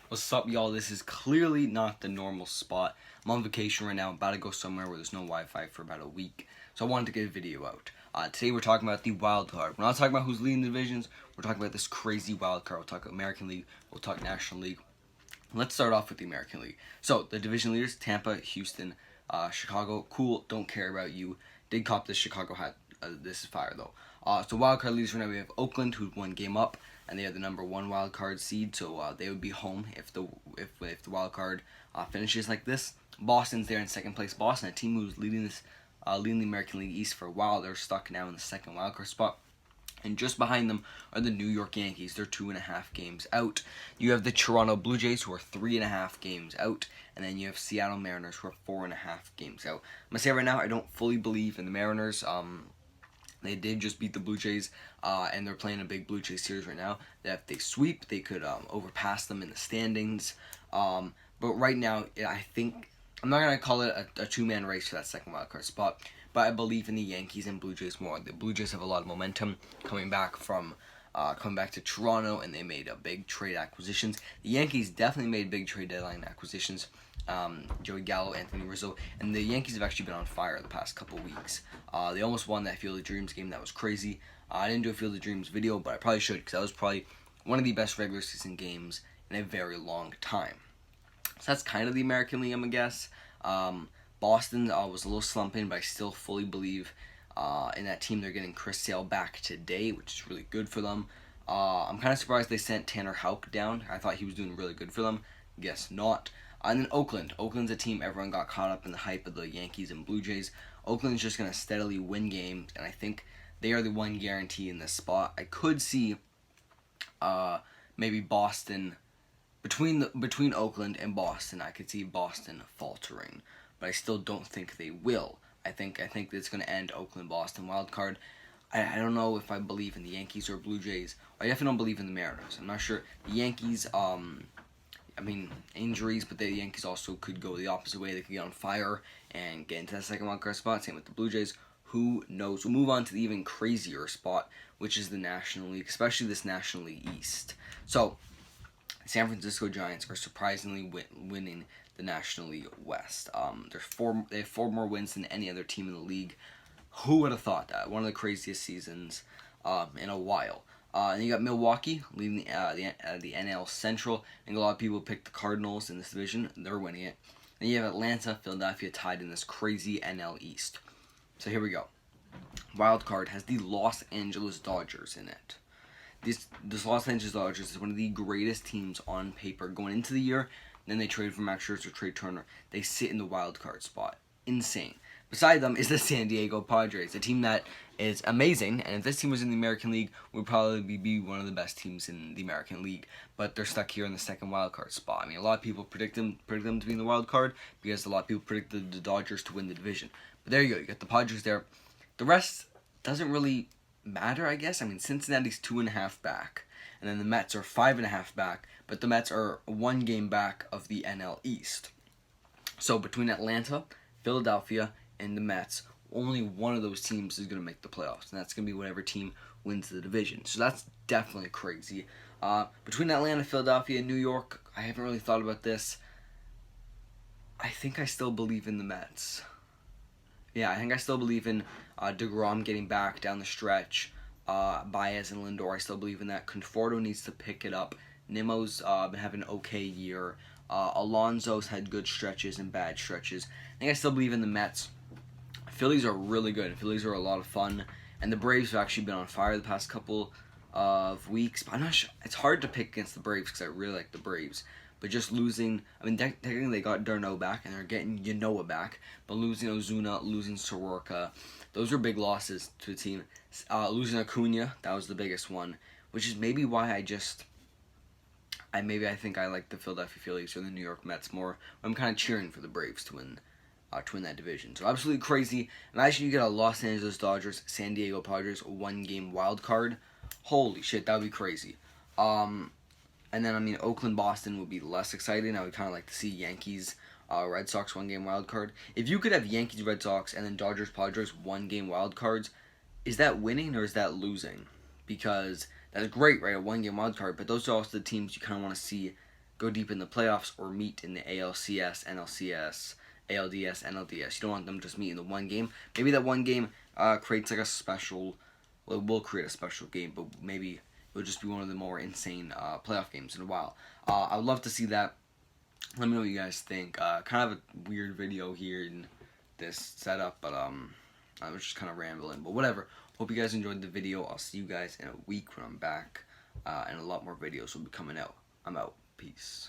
What's up, y'all? This is clearly not the normal spot. I'm on vacation right now. I'm about to go somewhere where there's no Wi-Fi for about a week. So I wanted to get a video out. Today we're talking about the wild card. We're not talking about who's leading the divisions. We're talking about this crazy wild card. We'll talk American League. We'll talk National League. Let's start off with the American League. So the division leaders: Tampa, Houston, Chicago. Cool. Don't care about you. Did cop this Chicago hat. This is fire though. So wild card leaders right now we have Oakland, who's one game up, and they are the number one wild card seed. So they would be home if the wild card finishes like this. Boston's there in second place. Boston, a team who's leading the American League East for a while, they're stuck now in the second wild card spot. And just behind them are the New York Yankees. They're 2.5 games out. You have the Toronto Blue Jays, who are 3.5 games out. And then you have Seattle Mariners, who are 4.5 games out. I'm going to say right now, I don't fully believe in the Mariners. They did just beat the Blue Jays, and they're playing a big Blue Jays series right now. That if they sweep, they could overpass them in the standings. But right now, I think I'm not going to call it a two-man race for that second wild card spot. But I believe in the Yankees and Blue Jays more. The Blue Jays have a lot of momentum coming back to Toronto, and they made a big trade acquisitions. The Yankees definitely made big trade deadline acquisitions. Joey Gallo, Anthony Rizzo, and the Yankees have actually been on fire the past couple weeks. They almost won that Field of Dreams game. That was crazy. I didn't do a Field of Dreams video, but I probably should, because that was probably one of the best regular season games in a very long time. So that's kind of the American League, I'm going to guess. Boston was a little slumping, but I still fully believe in that team. They're getting Chris Sale back today, which is really good for them. I'm kind of surprised they sent Tanner Houck down. I thought he was doing really good for them. Guess not. And then Oakland. Oakland's a team everyone got caught up in the hype of the Yankees and Blue Jays. Oakland's just going to steadily win games, and I think they are the one guarantee in this spot. I could see maybe Boston, between Oakland and Boston, I could see Boston faltering. But I still don't think they will. I think it's going to end Oakland-Boston wild card. I don't know if I believe in the Yankees or Blue Jays. I definitely don't believe in the Mariners. I'm not sure. The Yankees, injuries, but the Yankees also could go the opposite way. They could get on fire and get into that second wild card spot. Same with the Blue Jays. Who knows? We'll move on to the even crazier spot, which is the National League, especially this National League East. So, San Francisco Giants are surprisingly winning the National League West. They have 4 more wins than any other team in the league. Who would have thought that? One of the craziest seasons in a while. And you got Milwaukee leading the NL Central. I think a lot of people picked the Cardinals in this division. They're winning it. Then you have Atlanta, Philadelphia tied in this crazy NL East. So here we go. Wild card has the Los Angeles Dodgers in it. This Los Angeles Dodgers is one of the greatest teams on paper going into the year. Then they trade for Max Scherzer, trade Turner. They sit in the wild card spot. Insane. Beside them is the San Diego Padres, a team that is amazing. And if this team was in the American League, would probably be one of the best teams in the American League. But they're stuck here in the second wild card spot. I mean, a lot of people predict them to be in the wild card because a lot of people predicted the Dodgers to win the division. But there you go. You got the Padres there. The rest doesn't really matter, I guess. I mean, Cincinnati's 2.5 back. And then the Mets are 5.5 back, but the Mets are 1 game back of the NL East. So between Atlanta, Philadelphia, and the Mets, only one of those teams is going to make the playoffs, and that's going to be whatever team wins the division. So that's definitely crazy. Between Atlanta, Philadelphia, and New York, I haven't really thought about this. I think I still believe in the Mets. Yeah, I think I still believe in DeGrom getting back down the stretch. Baez and Lindor, I still believe in that. Conforto needs to pick it up. Nimmo's been having an okay year. Alonso's had good stretches and bad stretches. I think I still believe in the Mets. Phillies are really good. Phillies are a lot of fun. And the Braves have actually been on fire the past couple of weeks. But I'm not sure. It's hard to pick against the Braves because I really like the Braves. But just losing, I mean, technically they got Darno back and they're getting Yanoa back. But losing Ozuna, losing Soroka, those are big losses to the team. Losing Acuna, that was the biggest one. Which is maybe why I think I like the Philadelphia Phillies or the New York Mets more. I'm kind of cheering for the Braves to win that division. So absolutely crazy. Imagine you get a Los Angeles Dodgers, San Diego Padres 1-game wild card. Holy shit, that would be crazy. And then, I mean, Oakland, Boston would be less exciting. I would kind of like to see Yankees, Red Sox 1-game wild card. If you could have Yankees, Red Sox, and then Dodgers, Padres 1-game wild cards, is that winning or is that losing? Because that is great, right? A 1-game wild card, but those are also the teams you kind of want to see go deep in the playoffs or meet in the ALCS, NLCS, ALDS, NLDS. You don't want them to just meet in the one game. Maybe that one game creates like a special. Well, it will create a special game, but maybe it would just be one of the more insane playoff games in a while. I would love to see that. Let me know what you guys think. Kind of a weird video here in this setup, but I was just kind of rambling. But whatever. Hope you guys enjoyed the video. I'll see you guys in a week when I'm back, and a lot more videos will be coming out. I'm out. Peace.